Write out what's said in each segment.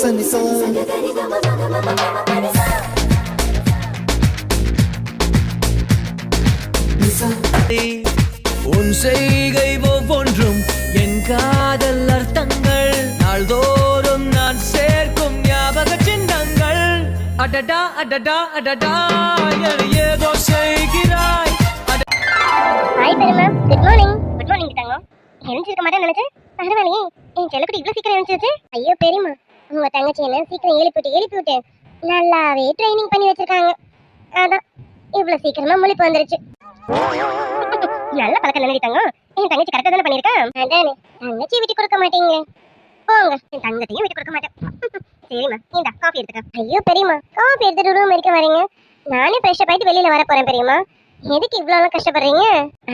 உன் செய்கை ஒவ்வொன்றும் என் காதல் அர்த்தங்கள், நாள்தோறும் நான் சேர்க்கும் ஞாபக சின்னங்கள். அடடா அடடா அடடா ஏதோ செய்கிறாய். ஹாய் பெரியம்மா, குட் மார்னிங். குட் மார்னிங் தங்கம். எழுந்திருக்க மாட்டேன்னு நினைச்சேன், பரவாயில்லையே என் செல்லக்குட்டி இவ்வளவு சீக்கிரம் எழுந்திருச்சு. ஐயோ பெரியம்மா, உங்க தங்கச்சி என்ன சீக்கிரம் எழுப்பி விட்டு நல்லாவே ட்ரைனிங் பண்ணி வச்சிருக்காங்க. அதான் இவ்வளவு சீக்கிரமா முழிப்பு வந்துருச்சு. நல்ல பழக்கம் நினைத்தாங்க. என் தங்கச்சி கரெக்டா தானே பண்ணிருக்கா. அதானே, தங்கச்சி விட்டு கொடுக்க மாட்டீங்க போங்க. என் தங்கத்தையும் விட்டு கொடுக்க மாட்டேன். சரிம்மா, இந்த காஃபி எடுத்துக்க. ஐயோ பெரியம்மா, காஃபி எடுத்துட்டு ரூம் வரைக்கும் வரீங்க, நானே ஃப்ரெஷ் ஆயிட்டு வெளியில வர போறேன். பெரியம்மா, எதுக்கு இவ்வளவு கஷ்டப்படுறீங்க?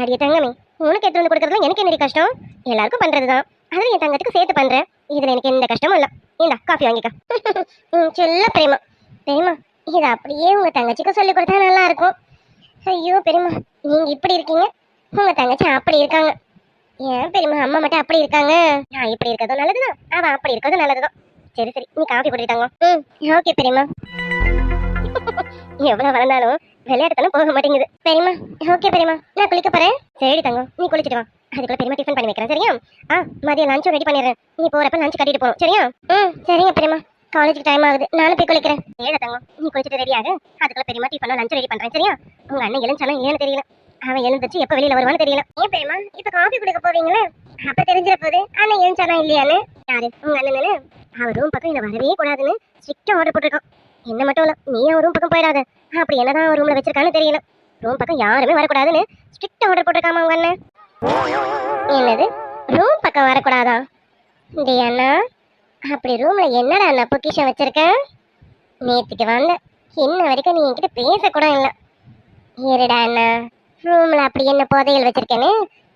அடியே தங்கமே, உனக்கு எடுத்து வந்து கொடுக்கறதுல எனக்கு என்ன கஷ்டம்? எல்லாருக்கும் பண்றதுதான், அதுல என் தங்கத்துக்கு சேர்த்து பண்றேன். இதுல எனக்கு எந்த கஷ்டமும் இல்ல. இந்த காஃபி வாங்கிக்க. சொல்ல பெரியம்மா. பெரியம்மா, இதை அப்படியே உங்க தங்கச்சிக்கு சொல்லி கொடுத்தா நல்லா இருக்கும். ஐயோ பெரியம்மா, நீங்க இப்படி இருக்கீங்க, உங்க தங்கச்சி அப்படி இருக்காங்க. ஏன் பெரியம்மா, அம்மா மட்டும் அப்படி இருக்காங்க, நான் இப்படி இருக்கிறதும் நல்லதுதான், அவன் அப்படி இருக்கிறதும் நல்லதுதான். சரி சரி, நீ காஃபி போட்டுட்டாங்க. ஓகே பெரியம்மா. எவ்வளவு வளர்ந்தாலும் விளையாட்டுத்தனம் போக மாட்டேங்குது. பெரியம்மா ஓகே பெரியம்மா, நான் குளிக்க போறேன். சரி தங்கம், நீ குளிச்சுட்டு வா. அதுக்குள்ள பெரியம்மா டிஃபன் பண்ணி வைக்கிறேன். சரியா? மதியம் லஞ்சும் ரெடி பண்ணிடுறேன். நீ போறப்ப லஞ்ச் கட்டிட்டு போகணும். சரியா? சரிங்க பெரியம்மா, காலேஜுக்கு டைம் ஆகுது, நானும் போய் குளிக்கிறேன். ஏழை தங்கம், நீ குளிச்சுட்டு ரெடி ஆகு. அதுக்குள்ள பெரியம்மா டிஃபனும் லஞ்சும் ரெடி பண்றேன். சரியா? உங்க அண்ணன் எழுந்தாலும் ஏன்னு தெரியல, அவன் எழுந்துச்சு எப்ப வெளியில வருவான்னு தெரியல. ஏன் பெரியம்மா, இப்ப காஃபி குடிக்க போவீங்களே, அப்ப தெரிஞ்சிட போகுது அண்ணன் எழுந்தானா இல்லையான்னு. யாரு? உங்க அண்ணன். அவர் ரூம் பக்கம் இதை வரவே கூடாதுன்னு ஸ்ட்ரிக்டா ஆர்டர் போட்டிருக்கான். என்ன மட்டும் இல்ல, நீ அவன் ரூம் பக்கம் போயிடாத. அப்படி என்னதான் அவர் ரூம்ல வச்சிருக்கான்னு தெரியல. ரூம் பக்கம் யாருமே வரக்கூடாதுன்னு ஸ்ட்ரிக்டா ஆர்டர் போட்டிருக்காமா உங்க அண்ணன். என்னது, ரூம் பக்கம் வரக்கூடாதா? டே அண்ணா, அப்படி ரூம்ல என்னடா அண்ணா பொக்கிஷம் வச்சிருக்க? நேற்றுக்கு வந்த இன்ன வரைக்கும் நீ என்கிட்ட பேசக்கூட இல்லை. ஏறிடா அண்ணா, ரூம்ல அப்படி என்ன புதையல் வச்சிருக்கேன்னு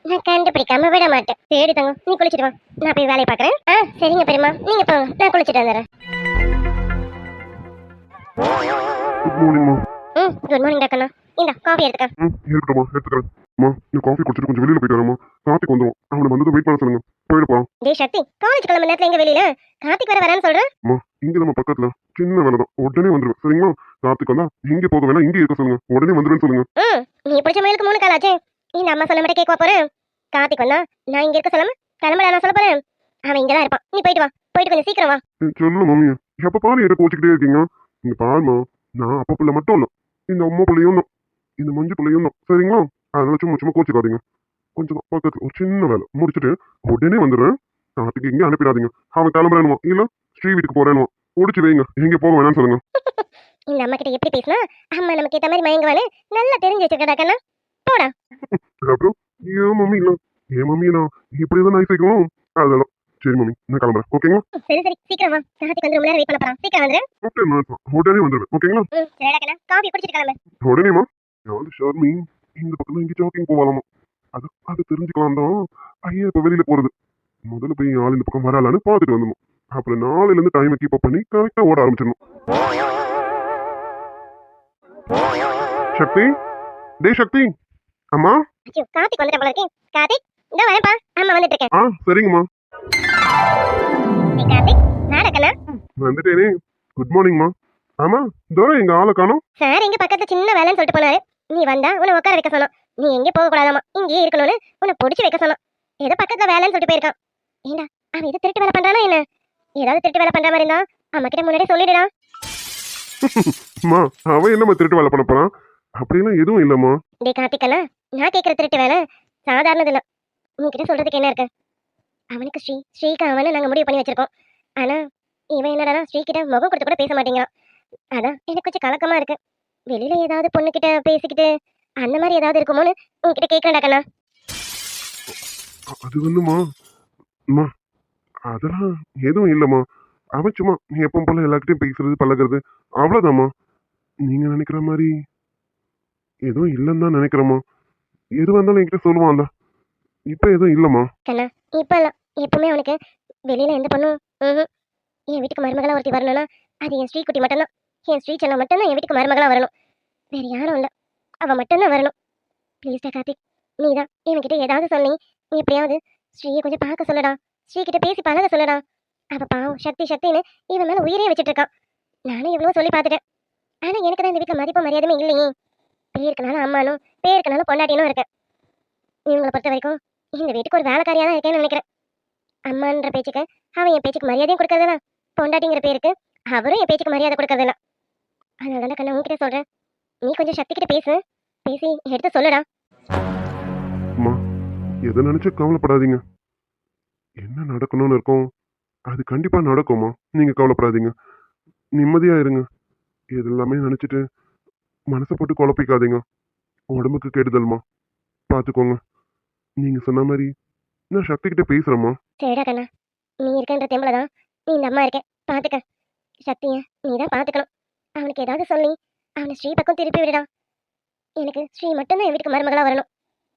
நான் கண்டுபிடிக்காம விட மாட்டேன். சரி தங்கம், நீ குளிச்சுட்டு வா, நான் போய் வேலையை பார்க்குறேன். சரிங்க பெரியம்மா, நீங்க போங்க, நான் குளிச்சுட்டு வந்துடுறேன். குட் மார்னிங் டாக்டர்ண்ணா. இந்த காஃபி எடுத்துக்க. இருக்கட்டும்மா, எடுத்துக்கிறேன். அம்மா, நீ காஃபி குடிச்சிட்டு கொஞ்சம் வெளியில போயிட்டு வரமா, கார்த்திக் வந்துடும். அவனை வந்து வெயிட் பண்ண சொல்லுங்க, போயிட்டு போறான். டேய் சக்தி, காலேஜ் கிளம்ப நேரத்துல எங்க வெளியில? கார்த்திக் வரேன்னு சொல்றேன். அம்மா, இங்க நம்ம பக்கத்துல சின்ன வேலை தான், உடனே வந்துருவேன். சரிங்களா? கார்த்திக் வந்தா இங்க போக வேணா, இங்கே இருக்க சொல்லுங்க, உடனே வந்துருன்னு சொல்லுங்க. நீ பிடிச்ச மயிலுக்கு 3 கால் ஆச்சு. இந்த அம்மா சொல்ல மட்டும் கேட்க போறேன். கார்த்திக் வந்தா நான் இங்க இருக்க சொல்லாம கிளம்பல நான் சொல்ல போறேன். அவன் இங்கதான் இருப்பான். நீ போயிட்டு வா, போயிட்டு கொஞ்சம் சீக்கிரம் வா. சொல்லு மம்மி, எப்ப பாரு எதை கோச்சிக்கிட்டே இருக்கீங்க? இங்க பாருமா, நான் அப்பா பிள்ளை மட்டும் இல்ல, இந்த அம்மா பிள்ளையும் தான், இந்த மஞ்சு பிள்ளையும் தான். சரிங்களா? அதனால சும்மா கோச்சிக்காதீங்க. கொஞ்சம் பக்கத்துல ஒரு சின்ன வேலை முடிச்சுட்டு உடனே வந்துடுறேன். கார்த்திக் இங்கே அனுப்பிடாதீங்க. அவன் கிளம்புறேனுவா, இல்ல ஸ்ரீ வீட்டுக்கு போறேனுவா. முடிச்சு வைங்க, எங்க போக வேணாம்னு சொல்லுங்க. இந்த அம்மா கிட்ட எப்படி பேசினா அம்மா நமக்கு ஏத்த மாதிரி மயங்குவானு நல்லா தெரிஞ்சு வச்சிருக்கடா கண்ணா. போடா. அப்புறம் ஏன் மம்மி இல்ல, ஏன் மம்மி நான் இப்படிதான் நைஸ் வைக்கணும். அதெல்லாம் சரி மம்மி, நான் கிளம்புறேன். ஓகேங்களா? சரி சரி, சீக்கிரம் வா. கார்த்திக் வந்து ரொம்ப நேரம் வெயிட் பண்ண போறான். சீக்கிரம் வந்துரு. ஓகே, நான் உடனே வந்துடுவேன். ஓகேங்களா? சரிடா கண்ணா, காபி குடிச்சிட்டு கிளம்பு. உடனேமா. யாரு ஷர்மி இந்த பக்கம் இங்கே ஜாக்கிங் போவாலாமா, அது தெரிஞ்சுக்கலாம் தான் ஐயா இப்ப வெளியில போறது. முதல்ல போய் ஆள் இந்த பக்கம் வராலான்னு பாத்துட்டு வந்துடணும். அப்புறம் நாளையில இருந்து டைமை கீப் அப் பண்ணி கரெக்டா ஓட ஆரம்பிச்சிடணும். சக்தி, டே சக்தி, அம்மா. ஐயோ, கார்த்திக் வந்துட்ட போல இருக்கே. கார்த்திக், இதோ வரேன்ப்பா, அம்மா வந்துட்டு இருக்கேன். சரிங்கம்மா. டேய் கார்த்திக், நாடா கண்ணா. வந்துட்டேனே. குட் மார்னிங்மா. ஆமா, தோர எங்க ஆளை காணோம். சார் எங்க பக்கத்துல சின்ன வேலைன்னு சொல்லிட்டு போனாரு. நீ வந்தா உன்னை உட்கார வைக்க சொன்னோம். நீ எங்க போக கூடாதாமா, இங்கேயே இருக்கணும்னு உன்னை பிடிச்சி வைக்க சொன்னோம். ஏதோ பக்கத்துல வேலைன்னு சொல்லிட்டு போயிருக்கான். ஏண்டா, அவன் இது திருட்டு வேலை பண்றானா என்ன? ஏதாவது திருட்டு வேலை பண்ற மாதிரி இருந்தா அம்மா கிட்ட முன்னாடி சொல்லிடுடா. அம்மா, அவன் என்னம்மா திருட்டு வேலை பண்ண போறான்? அப்படிலாம் எதுவும் இல்லம்மா. டேய் கார்த்திக் அண்ணா, நான் கேட்கிற திருட்டு வேலை சாதாரணது இல்ல. உங்ககிட்ட சொல்றதுக்கு என்ன இருக்கு? அவனுக்கு ஸ்ரீக்கு அவனு நாங்க முடிவு பண்ணி வச்சிருக்கோம். ஆனா இவன் என்னடா ஸ்ரீ கிட்ட முகம் கொடுத்து கூட பேச மாட்டேங்கிறான். அதான் எனக்கு கொஞ்சம் கலக்கமா இருக்கு. வெளியில ஏதாவது பொண்ணுகிட்ட பேசிக்கிட்டு அந்த மாதிரி ஏதாவது இருக்குமோன்னு உங்ககிட்ட கேட்கறேன்டா கண்ணா. அது வந்துமா, அம்மா அதெல்லாம் எதுவும் இல்லம்மா. அவன் சும்மா நீ எப்பவும் போல எல்லார்கிட்டையும் பேசுறது பழகிறது அவ்வளவுதாம்மா. நீங்க நினைக்கிற மாதிரி எதுவும் இல்லைன்னு தான் நினைக்கிறேம்மா. எது வந்தாலும் என்கிட்ட சொல்லுவான்ல, இப்ப எதுவும் இல்லம்மா. கண்ணா, இப்ப இல்ல, எப்பவுமே அவனுக்கு வெளியில எந்த பொண்ணும் என் வீட்டுக்கு மருமகளா ஒருத்தி வரணும்னா அது என் ஸ்ரீக்குட்டி மட்டும்தான். என் ஸ்ரீ செல்லம் மட்டும்தான் என் வீட்டுக்கு மருமகளா வரணும். வேற யாரும் இல்ல, அவ மட்டும்தான் வரணும். ப்ளீஸ்டா கார்த்திக், நீதான் இவன்கிட்ட ஏதாவது சொல்லி எப்படியாவது ஸ்ரீயை கொஞ்சம் பார்க்க சொல்லடா. ஸ்ரீ கிட்ட பேசி பழக சொல்லடா. அவ பாவம் சக்தி சக்தின்னு இவன் மேல உயிரே வச்சுட்டு இருக்கான். நானும் எவ்வளவு சொல்லி பார்த்துட்டேன். ஆனா எனக்கு தான் இந்த வீட்டுல மதிப்பு மரியாதையுமே இல்லையே. பேருக்குனாலும் அம்மானும் பேருக்குனாலும் பொண்டாட்டினும் இருக்கேன். இவங்களை பொறுத்த வரைக்கும் இந்த வீட்டுக்கு ஒரு வேலைக்காரியா தான் இருக்கேன்னு நினைக்கிறேன். அம்மான்ற பேச்சுக்கு அவன் என் பேச்சுக்கு மரியாதையும் கொடுக்கறதில்ல, பொண்டாட்டிங்கிற பேருக்கு அவரும் என் பேச்சுக்கு மரியாதை கொடுக்கறதில்ல. அதனால தான் கண்ணா உன்கிட்ட சொல்றேன், நீ கொஞ்சம் சக்தி கிட்ட பேசு, பேசி எடுத்து சொல்லுடா. அம்மா எதை நினைச்சு கவலைப்படாதீங்க. என்ன நடக்கணும்னு இருக்கோம் அது கண்டிப்பா நடக்கும்மா. நீங்க கவலைப்படாதீங்க, நிம்மதியா இருங்க. இது எல்லாமே நினைச்சிட்டு மனசை போட்டு குழப்பிக்காதீங்க. உடம்புக்கு கெடுதல்மா, பாத்துக்கோங்க. நீங்க சொன்ன மாதிரி நான் சக்தி கிட்ட பேசுறேம்மா. சரிடா கண்ணா, நீ இருக்கன்ற தெம்புல தான் நீ இந்த அம்மா இருக்க, பாத்துக்க. சக்திய நீ தான் பாத்துக்கணும். அவனுக்கு ஏதாவது சொல்லி அவனை ஸ்ரீ பக்கம் திருப்பி விடுடா. எனக்கு ஸ்ரீ மட்டும்தான் என் வீட்டுக்கு மருமகளா வரணும்.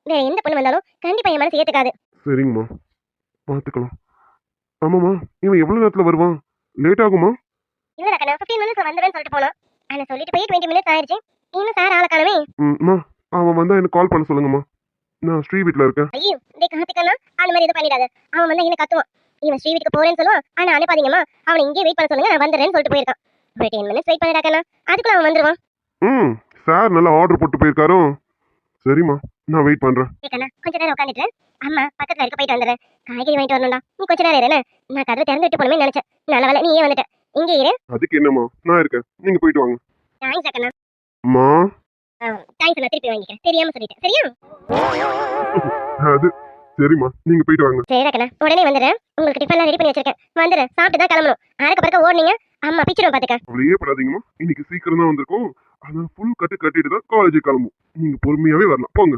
வேற எந்த பொண்ணு வந்தாலும் கண்டிப்பா என் மனசு ஏத்துக்காது. சரிங்கம்மா, பாத்துக்கலாம். ஆமாம்மா, இவன் எவ்வளவு நேரத்துல வருவான்? லேட் ஆகுமா? இல்லடா கண்ணா, 15 மினிட்ஸ் வந்துடுறேன்னு சொல்லிட்டு போனோம். ஆனா சொல்லிட்டு போய் 20 மினிட்ஸ் ஆயிடுச்சு. இன்னும் சார் ஆள காணமே. அம்மா, அவன் வந்தா எனக்கு கால் பண்ண சொல்லுங்கம்மா. நான் ஸ்ரீ வீட்ல இருக்கேன். ஐயோ டேய் கார்த்திகண்ணா, அந்த மாதிரி எதுவும் பண்ணிடாத. அவன் வந்தா என்ன கத்துவான். இவன் ஸ்ரீ வீட்டுக்கு போறேன்னு சொல்லுவான். ஆனா அனுப்பாதீங்கம்மா, அவனை இங்கே வெயிட் பண்ண சொல்லுங்க, நான் வந்துடுறேன்னு சொல்லிட்டு போயிருக்கான். ஒரு 10 மினிட்ஸ் வெயிட் பண்ணடா கண்ணா, அதுக்குள்ள அவன் வந்துருவான். சார் நல்லா ஆர்டர் போட்டு போயிருக்காரோ. சரிம்மா, நான் வெயிட் பண்றேன். டேய் கண்ணா, கொஞ்ச நேரம் உட்காந்துட்டு அம்மா பக்கத்துல இருக்க போயிட்டு வந்துடுறேன். காய்கறி வாங்கிட்டு வரணும்டா, நீ கொஞ்ச நேரம் இரு. நான் கதவை திறந்து விட்டு போனமே நினைச்சேன். நல்ல வேலை நீயே வந்துட்ட. இங்கே இரு. அதுக்கு என்னம்மா, நான் இருக்கேன், நீங்க போயிட்டு வாங்க. தேங்க்ஸ் கண்ணா. அம்மா, தேங்க்ஸ் நான் திருப்பி வாங்கிக்கிறேன், தெரியாம சொல்லிட்டேன். சரியா? அது சரிம்மா, நீங்க போயிட்டு வாங்க. சரிடா கண்ணா, உடனே வந்துடுறேன். உங்களுக்கு டிஃபன்லாம் ரெடி பண்ணி வச்சிருக்கேன், வந்துடுறேன். சாப்பிட்டு தான் கிளம்பணும். அறக்க பறக்க ஓடுனீங்க அம்மா பிச்சிடும் பாத்துக்க. அவளையே படாதீங்கம்மா, இன்னைக்கு சீக்கிரம் தான் வந்திருக்கோம். அதனால ஃபுல் கட்டிட்டு தான் காலேஜுக்கு கிளம்பும். நீங்க பொறுமையாவே வரலாம், போங்க.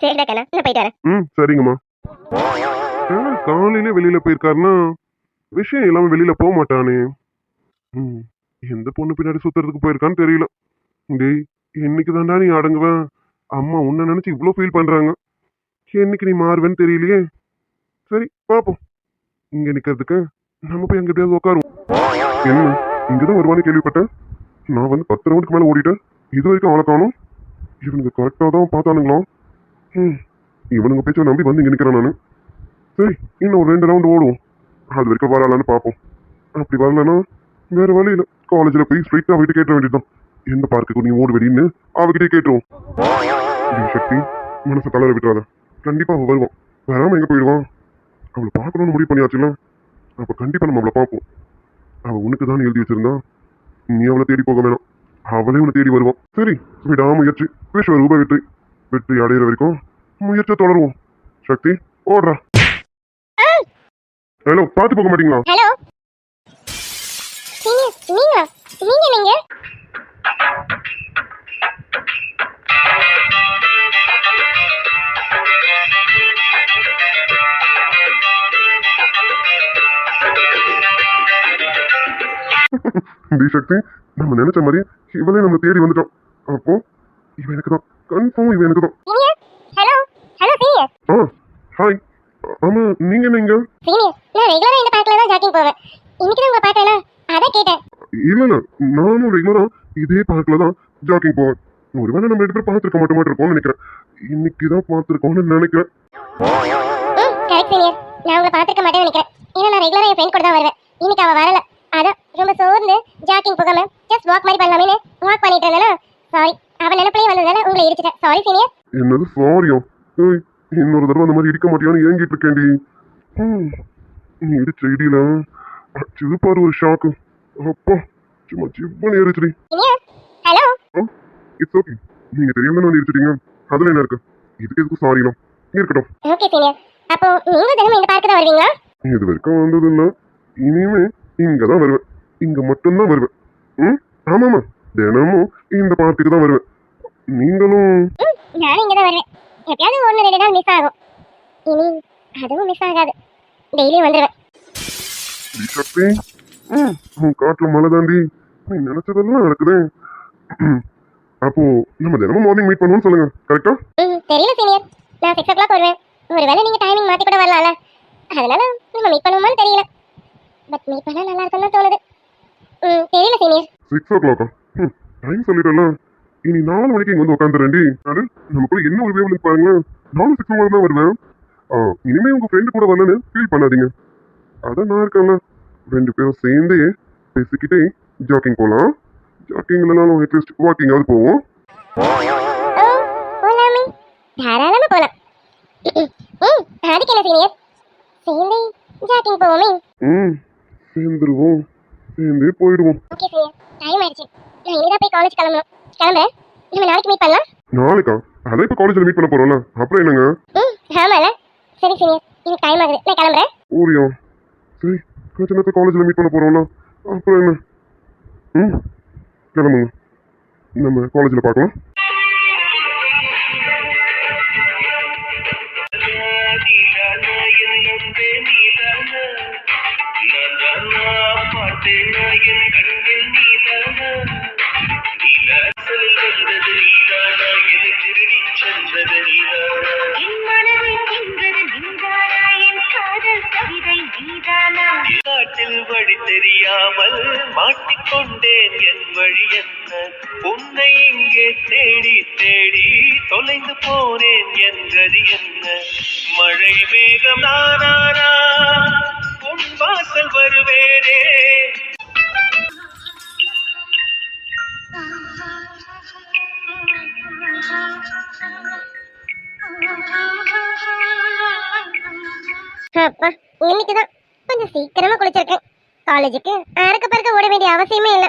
சரிடா கண்ணா, நான் போயிட்டு வரேன். சரிங்கம்மா. காலையில வெளியில போயிருக்காருன்னா விஷயம் இல்லாம வெளியில போக மாட்டானே. எந்த பொண்ணு பின்னாடி சுத்துறதுக்கு போயிருக்கான்னு தெரியல. டேய், என்னைக்கு தாண்டா நீ அடங்குவேன்? அம்மா உன்னை நினைச்சு இவ்வளவு ஃபீல் பண்றாங்க. என்னைக்கு நீ மாறுவேன்னு தெரியலையே. சரி பாப்போம். இங்க நிக்கிறதுக்கு நம்ம போய் அங்க எப்படியாவது உட்காருவோம். என்ன இங்கதான் வருவானு கேள்விப்பட்டேன். நான் வந்து 10 ரவுண்டுக்கு மேல ஓடிட்டேன், இது வரைக்கும் ஆளை காணும். இவனுக்கு கரெக்டா தான் பார்த்தானுங்களா? இவனுங்க பேச்ச நம்பி வந்து இங்க நிக்கிறேன் நானு. சரி, இன்னும் ஒரு 2 ரவுண்டு ஓடுவோம். அது வரைக்கும் வரலான்னு பார்ப்போம். அப்படி வரலன்னா வேற வழி இல்லை, காலேஜில் போய் ஸ்ட்ரைட்டா போயிட்டு கேட்ட வேண்டியதுதான். எந்த பார்க்குக்கு நீ ஓடு வெடின்னு அவகிட்டே கேட்டுருவோம். சக்தி மனசை தளர விட்டுறாத, கண்டிப்பா அவன் வருவான். வராம எங்க போயிடுவான்? அவளை பார்க்கணும்னு முடிவு பண்ணியாச்சுல, அப்ப கண்டிப்பா நம்ம அவளை பார்ப்போம். அவள் உனக்கு தான் எழுதி வச்சிருந்தா, நீ அவளை தேடி போக வேணாம், அவளே உன்னை தேடி வருவான். சரி, விடாமுயற்சி விஸ்வரூப வெற்றி, வெற்றி அடையிற வரைக்கும் முயற்சியை தொடருவோம். சக்தி ஓடுறா. ஹலோ, பார்த்து போக மாட்டீங்களா? ஹலோ சீனியர், நீங்க நீங்க டி சக்தி, நம்ம நினைச்ச மாதிரி இவளே நம்ம தேடி வந்துட்டோம். அப்போ இவன் எனக்கு தான், கன்ஃபார்ம் இவன் எனக்கு தான். Hello hello senior. ஹாய். ஆமா, நீங்க என்னங்க? சீனியர், நான் ரெகுலரா இந்த பார்க்ல தான் ஜாக்கிங் போவேன். இன்னைக்கு தான் உங்களை பார்த்தேனா, அதான் கேட்டேன். இல்ல நானும் ரெகுலரா இதே பார்க்ல தான் ஜாக்கிங் போவேன். ஒருவேளை நம்ம 2 பேரும் பார்த்துருக்க மாட்டோம்னு நினைக்கிறேன். இன்னைக்குதான் பார்த்துருக்கோம்னு நினைக்கிறேன். கரெக்ட் சீனியர், நான் உங்களை பார்த்துருக்க மாட்டேன்னு நினைக்கிறேன். ஏன்னா நான் ரெகுலரா என் ஃப்ரெண்ட் கூட தான் வருவேன். இன்னைக்கு அவ வரல, அதான் ரொம்ப சோர்ந்து ஜாக்கிங் போகாம ஜஸ்ட் வாக் மாதிரி பண்ணலாமே வாக் பண்ணிட்டு இருந்தேனா. சாரி, அவ நினைப்பிலே வந்ததால உங்களை இடிச்சிட்டேன். Sorry senior. என்னது சாரியா? இன்னொரு தடவை அந்த மாதிரி இடிக்க மாட்டியான்னு ஏங்கிட்டு இருக்கேன்டி. நீ இடிச்ச இடியில அடிச்சது பாரு ஒரு ஷாக்கு. அப்பா சும்மா சிப்பன் ஏறிச்சுடி. ஹலோ. இட்ஸ் ஓகே, நீங்க தெரியாம தானே வந்து இடிச்சிட்டீங்க, அதுல என்ன இருக்கு? இதுக்கு எதுக்கு சாரிலாம் இருக்கட்டும். ஓகே சீனியர், அப்போ நீங்க தினமும் இந்த பார்க்க தான் வருவீங்களா? இது வரைக்கும் வந்தது இல்ல, இனிமே இங்க தான் வருவேன். இங்க மட்டும்தான் வருவேன். ஆமாமா, தினமும் இந்த பார்க்குக்கு தான் வருவேன். நீங்களும்? நானும் இங்க தான் வருவேன். எப்பயாவது 1-2 நாள் மிஸ் ஆகும். இனி அதுவும் மிஸ் ஆகாது, டெய்லியும் வந்துடுவேன். சக்தி, உன் காட்டுல மழை தாண்டி நீ நினைச்சதெல்லாம் நடக்குது. அப்போ நம்ம தினமும் மார்னிங் மீட் பண்ணுவோம்னு சொல்லுங்க, கரெக்டா? தெரியல சீனியர், நான் 6 o'clock வருவேன். ஒருவேளை நீங்க டைமிங் மாத்தி கூட வரலாம்ல, அதனால நம்ம மீட் பண்ணுவோமான்னு தெரியல. பட் மீட் பண்ணா நல்லா இருக்கும்னு தோணுது. தெரியல சீனியர். 6 o'clock டைம் சொல்லிட்டல, இனி 4 மணிக்கு இங்க வந்து உட்காந்துறேன்டி. அது நமக்குள்ள என்ன ஒரு வேவ் பாருங்களேன். நானும் 6 o'clock தான் வருவேன். இனிமே உங்க ஃப்ரெண்டு கூட வரலன்னு ஃபீல் பண்ணாதீங்க. அதான் நான் இருக்கேன்ல, ரெண்டு பேரும் சேர்ந்து பேசிக்கிட்டே ஜாக்கிங் போகலாம். ஜாக்கிங் இல்லைனாலும் அட்லீஸ்ட் வாக்கிங்காவது போவோம். ஓ போலாமே, தாராளமா போலாம். அதுக்கு என்ன சீனியர், சேர்ந்தே ஜாக்கிங் போவோமே. சேர்ந்துருவோம், சேர்ந்தே போயிடுவோம். ஓகே சீனியர், டைம் ஆயிடுச்சு. நான் இனிதான் போய் காலேஜ் கிளம்பணும். கிளம்புறேன், நம்ம நாளைக்கு மீட் பண்ணலாம். நாளைக்கா? அதான் இப்போ காலேஜில் மீட் பண்ண போறோம்ல, அப்புறம் என்னங்க? ஆமால. சரி சீனியர், எனக்கு டைம் ஆகுது, நான் கிளம்புறேன். ஊரியா? சரி, கொஞ்ச நேரத்தில் காலேஜில் மீட் பண்ண போறோம்ல, அப்புறம் என்ன? கிளம்புங்க, நம்ம காலேஜில் பார்க்கலாம். காட்டில் வழி தெரியாமல் மாட்டிக்கொண்டேன், என் வழி என்ன? உன்னை இங்கே தேடி தேடி தொலைந்து போனேன், என் கதி என்ன? மழை மேகம் நானானா உன் வாசல் வருவேனே. அப்பா, இன்னைக்குதான் கொஞ்சம் சீக்கிரமா குளிச்சிருக்கேன். காலேஜுக்கு அறக்க பறக்க ஓட வேண்டிய அவசியமே இல்லை.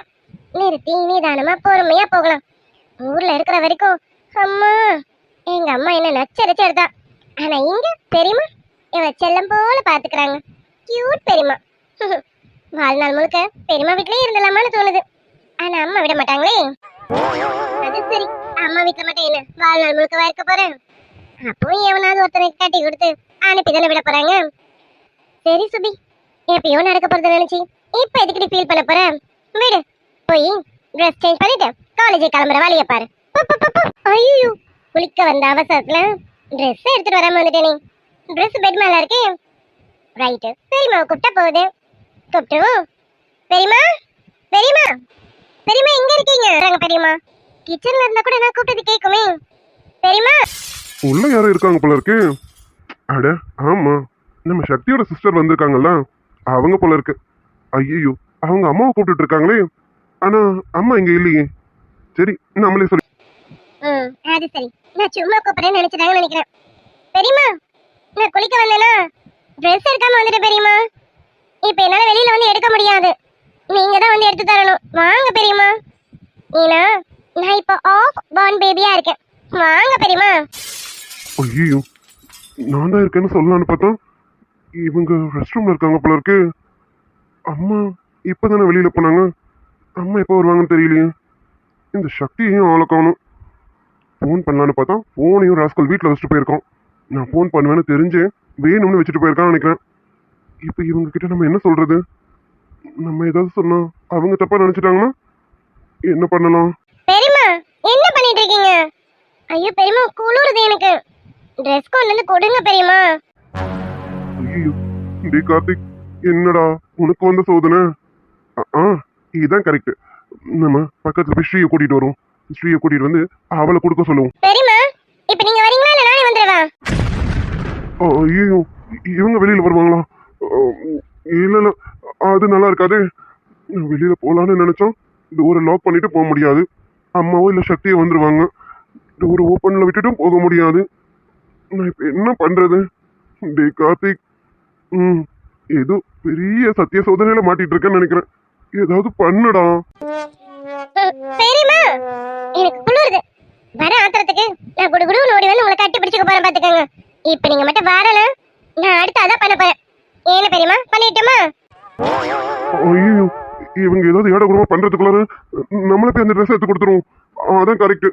நிறுத்தி நிதானமா பொறுமையா போகலாம். ஊர்ல இருக்கிற வரைக்கும் அம்மா, எங்க அம்மா என்ன நச்சரிச்சு எடுத்தா. ஆனா இங்க பெரியம்மா இவ செல்லம் போல பாத்துக்கிறாங்க. கியூட் பெரியம்மா. வாழ்நாள் முழுக்க பெரியம்மா வீட்லயே இருந்தலாமான்னு தோணுது. ஆனா அம்மா விட மாட்டாங்களே. அது சரி, அம்மா வீட்டுல மட்டும் என்ன வாழ்நாள் முழுக்கவா இருக்க போறேன்? அப்போ எவனாவது ஒருத்தனை கட்டி கொடுத்து அனுப்பி தானே விட போறாங்க. சரி சுபி, எப்பயோ நடக்க போறது நினைச்சு இப்ப எதுக்கிட்டு ஃபீல் பண்ண போறேன்? விடு, போய் ட்ரெஸ் சேஞ்ச் பண்ணிட்டு காலேஜ் கிளம்புற வழியை பாரு. ஐயோ, குளிக்க வந்த அவசரத்துல ட்ரெஸ் எடுத்துட்டு வராம வந்துட்டேனே. ட்ரெஸ் பெட் மேல இருக்கே. ரைட்டு, பெரியம்மாவை கூப்பிட்டா போகுது. கூப்பிட்டுருவோம். பெரியம்மா, பெரியம்மா, பெரியம்மா எங்க இருக்கீங்க? பெரியம்மா கிச்சன்ல இருந்தா கூட நான் கூப்பிட்டது கேட்குமே. பெரியம்மா, உள்ள யாரும் இருக்காங்க போல இருக்கு. அட ஆமா, நம்ம சக்தியோட சிஸ்டர் வந்திருக்காங்கல்ல, அவங்க போல இருக்கு. ஐயோ, அவங்க அம்மாவை கூப்பிட்டு இருக்காங்களே. ஆனா அம்மா இங்க இல்லையே. சரி, நம்மளே சொல்லி. அது சரி, நான் சும்மா கூப்பிடுறேன்னு நினைச்சிட்டாங்கன்னு நினைக்கிறேன். பெரியம்மா, நான் குளிக்க வந்தேனா ட்ரெஸ் எடுக்காம வந்துட்டேன் பெரியம்மா. இப்ப என்னால வெளியில வந்து எடுக்க முடியாது. நீங்க தான் வந்து எடுத்து தரணும். வாங்க பெரியம்மா. ஏன்னா நான் இப்போ ஆஃப் பார்ன் பேபியா இருக்கேன். வாங்க பெரியம்மா. ஐயோ, நான் தான் இருக்கேன்னு சொல்லலான்னு பார்த்தா இவங்க ரெஸ்ட் ரூம்ல இருக்காங்க போல இருக்கு. அம்மா இப்பதானே வெளியில போனாங்க. அம்மா எப்போ வருவாங்கன்னு தெரியலையே. இந்த சக்தியையும் ஆளை காணும். ஃபோன் பண்ணலான்னு பார்த்தா ஃபோனையும் ராஸ்கல் வீட்டில் வச்சுட்டு போயிருக்கோம். நான் ஃபோன் பண்ணுவேன்னு தெரிஞ்சு வேணும்னு வச்சுட்டு போயிருக்கான்னு நினைக்கிறேன். இப்போ இவங்க கிட்ட நம்ம என்ன சொல்றது? நம்ம ஏதாவது சொன்னா அவங்க தப்பா நினைச்சிட்டாங்கன்னா என்ன பண்ணலாம்? பெரியம்மா, என்ன பண்ணிட்டு இருக்கீங்க? ஐயோ பெரியம்மா, குளிருது எனக்கு. ட்ரெஸ் கொண்டு வந்து கொடுங்க பெரியம்மா. ஐயோ, டேய் கார்த்திக், என்னடா உனக்கு வந்த சோதனை? இதுதான் கரெக்ட். நம்ம பக்கத்துல போய் ஸ்ரீயை கூட்டிட்டு வரோம். ஸ்ரீயை கூட்டிட்டு வந்து அவளை கொடுக்க சொல்லுவோம். பெரியம்மா, இப்போ நீங்க வரீங்களா இல்ல நானே வந்துடுவா? ஐயோ, இவங்க வெளியில வருவாங்களா? இல்ல இல்ல, அது நல்லா இருக்காது. வெளியில போலான்னு நினைச்சோம். டோரை லாக் பண்ணிட்டு போக முடியாது. அம்மாவோ இல்ல சக்தியோ வந்துருவாங்க. டோரை ஓப்பன்ல விட்டுட்டும் போக முடியாது. நான் இப்ப என்ன பண்றது? டே கார்த்திக், ஏதோ பெரிய சத்திய சோதனையில மாட்டிட்டு இருக்கேன்னு நினைக்கிறேன். ஏதாவது பண்ணுடா. பெரியம்மா, எனக்கு குளிருது. வர ஆத்திரத்துக்கு நான் குடுகுடுன்னு ஓடி வந்து உங்களை கட்டி பிடிச்சுக்க போறேன் பாத்துக்கோங்க. இப்ப நீங்க மட்டும் வரல, நான் அடுத்து அதான் பண்ண போறேன். ஏன பெரியம்மா, பண்ணிட்டோமா? ஐயோ, இவங்க ஏதாவது ஏட குடும்பம் பண்றதுக்குள்ளார நம்மளே போய் அந்த ட்ரெஸ் எடுத்து கொடுத்துருவோம். அதான் கரெக்ட்.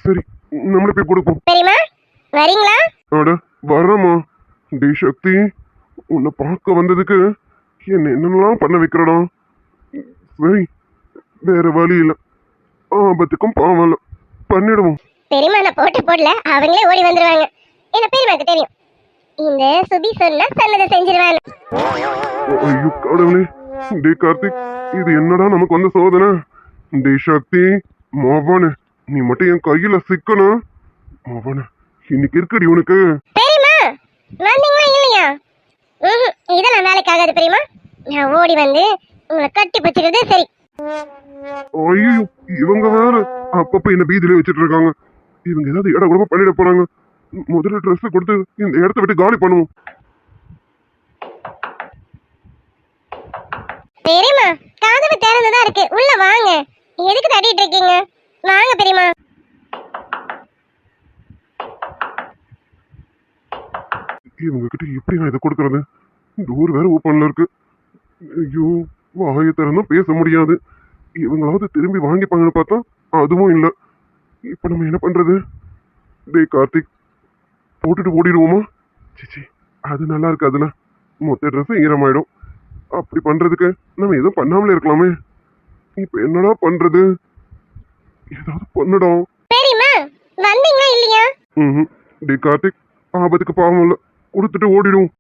சரி, நம்மளே போய் கொடுப்போம். பெரியம்மா, வரீங்களா? அட வர்றமா. டே சக்தி, உன்னை பார்க்க வந்ததுக்கு என்ன என்னெல்லாம் பண்ண வைக்கிறடா. சரி, வேற வழி இல்லை. ஆபத்துக்கும் பாவம் இல்லை, பண்ணிடுவோம். பெரியம்மா நான் போட்டு போடல, அவங்களே ஓடி வந்துருவாங்க. என்ன பெரியம்மாக்கு தெரியும், இந்த சுபி சொன்னா சொன்னதை செஞ்சிருவாங்க. ஐயோ கடவுளே. டே கார்த்திக், இது என்னடா நமக்கு வந்த சோதனை? டே சக்தி, மவனு நீ மட்டும் என் கையில சிக்கணும். மவனு இன்னைக்கு இருக்குடி உனக்கு. பெரியம்மா, வந்தீங்களா இல்லையா? இதெல்லாம் வேலைக்கு ஆகாது பெரியம்மா. நான் ஓடி வந்து உங்களை கட்டி பிடிச்சிக்கிறது சரி. ஐயோ, இவங்க வேற அப்பப்ப என்ன பீதியிலே வச்சுட்டு இருக்காங்க. இவங்க ஏதாவது இட கூடமா பண்ணிட போறாங்க. முதல்ல ட்ரெஸ் கொடுத்து இந்த இடத்த விட்டு காலி பண்ணுவோம். பெரியம்மா, கதவு திறந்துதான் இருக்கு, உள்ள வாங்க. எதுக்கு தட்டிட்டு இருக்கீங்க? வாங்க பெரியம்மா. இவங்க கிட்ட எப்படி நான் இதை கொடுக்கறது? டோர் வேற ஓப்பன்ல இருக்கு. ஐயோ, வாயை திறந்தும் பேச முடியாது. இவங்களாவது திரும்பி வாங்கிப்பாங்கன்னு பார்த்தா அதுவும் இல்லை. இப்ப நம்ம என்ன பண்றது? டேய் கார்த்திக், போட்டுட்டு ஓடிடுவோமா? சிச்சி, அது நல்லா இருக்காதுல. மொத்த ட்ரெஸ்ஸும் ஈரமாயிடும். அப்படி பண்றதுக்கு நம்ம எதுவும் பண்ணாமலே இருக்கலாமே. இப்ப என்னடா பண்றது? ஏதாவது பண்ணடா. பெரியம்மா, வந்தீங்களா இல்லையா? டேய் கார்த்திக், ஆபத்துக்கு பாவம் இல்லை, கொடுத்துட்டு ஓடிடுவோம்.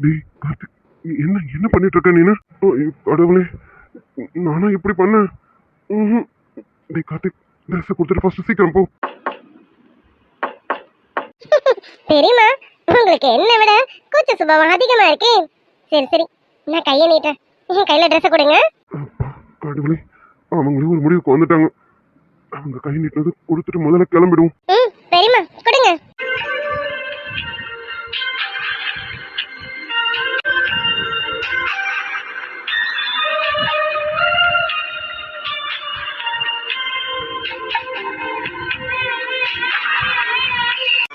டேய் கார்த்திக், என்ன என்ன பண்ணிட்டு இருக்க நீனு? கடவுளே, நானா இப்படி பண்ணேன்? டேய் கார்த்திக், ட்ரெஸ் கொடுத்துட்டு ஃபர்ஸ்ட் சீக்கிரம் போ. பெரியம்மா, உங்களுக்கு என்ன விட கூச்ச சுபாவம் அதிகமா இருக்கே. சரி சரி, நான் கையை நீட்டேன், என் கையில ட்ரெஸ் கொடுங்க. அப்பா, கடவுளே, அவங்களே ஒரு முடிவுக்கு வந்துட்டாங்க. அவங்க கை நீட்டினது கொடுத்துட்டு முதல்ல கிளம்பிடுவோம். பெரியம்மா கொடுங்க.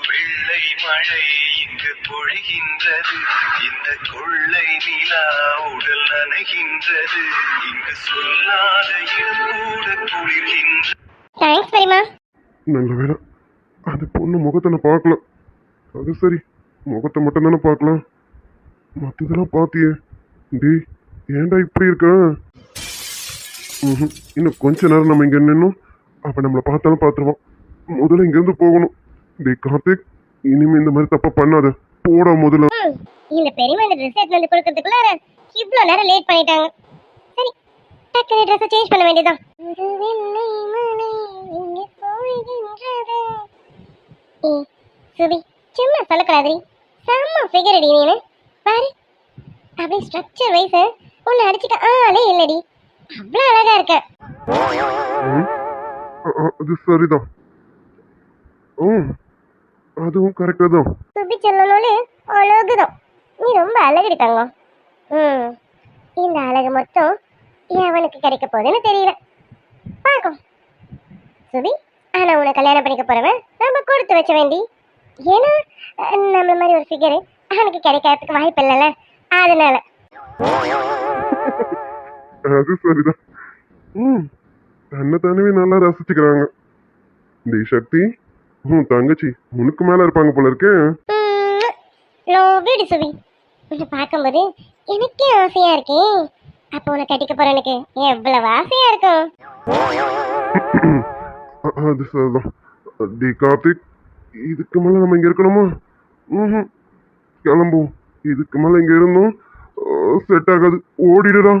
வெள்ளை மழை இங்கு பொழிகின்றது, இந்த கொள்ளை நிலா உடல் நனைகின்றது, இங்கு சொல்லாத இடம் கூட குளிர்கின்றது. தேங்க்ஸ் பெரியம்மா. நல்ல வேலை, அந்த பொண்ணு முகத்தை நான் பார்க்கல. அது சரி, முகத்தை மட்டும் தானே பார்க்கலாம், மற்றதெல்லாம் பார்த்தியே. டேய், ஏன்டா இப்படி இருக்க? இன்னும் கொஞ்ச நேரம் நம்ம இங்க நின்னோம், அப்ப நம்மளை பார்த்தாலும் பார்த்துருவோம். முதல்ல இங்கிருந்து போகணும். டேய் கார்த்திக், இனிமே இந்த மாதிரி தப்பா பண்ணாத, போடா முதல்ல. இந்த பெரியம்மா இந்த ட்ரெஸ் எடுத்து வந்து கொடுக்கறதுக்குள்ள இவ்ளோ நேரம் லேட் பண்ணிட்டாங்க. சரி, டக்குனு ட்ரெஸ் சேஞ்ச் பண்ண வேண்டியதான். ஒரு வெள்ளை மலை இங்கே பொழிகின்றது. சுபி, சும்மா சொல்லக்கூடாது. செம்ம ஃபிகர் அடி நீனு. பாரு, அப்படியே ஸ்ட்ரக்சர் வைஸ் உன்னை அடிச்சுக்க ஆளே இல்லடி. அவ்வளோ அழகா இருக்க. அது சரிதான். அதுவும் கரெக்டா தான். சுபி சொல்லணும்னு அழகுதான். நீ ரொம்ப அழகடி தங்கம். இந்த அழகு மொத்தம் எவனுக்கு கிடைக்க போகுதுன்னு தெரியல. பார்க்கும் சுபி. ஆனா உன்னை கல்யாணம் பண்ணிக்க போறவன் ரொம்ப கொடுத்து வச்ச வேண்டி. ஏன்னா நம்மள மாதிரி ஒரு ஃபிகரு அவனுக்கு கிடைக்கிறதுக்கு வாய்ப்பு இல்லைல்ல, அதனால. அது சரிதான். தன்னை தானவே நல்லா ரசிச்சுக்கிறாங்க. டேய் சக்தி, தங்கச்சி உனக்கு மேல இருப்பாங்க போல இருக்கு. லோபிடி சுபி, உன்னை பார்க்கும்போது எனக்கே ஆசையா இருக்கே. அப்போ உன்னை கட்டிக்க போறவனுக்கு எவ்வளவு ஆசையா இருக்கும். அது சரிதான். டேய் கார்த்திக், இதுக்கு மேல நம்ம இங்க இருக்கணுமா? கிளம்புவோம். இதுக்கு மேல இங்க இருந்தோம் செட் ஆகாது, ஓடிடுடா.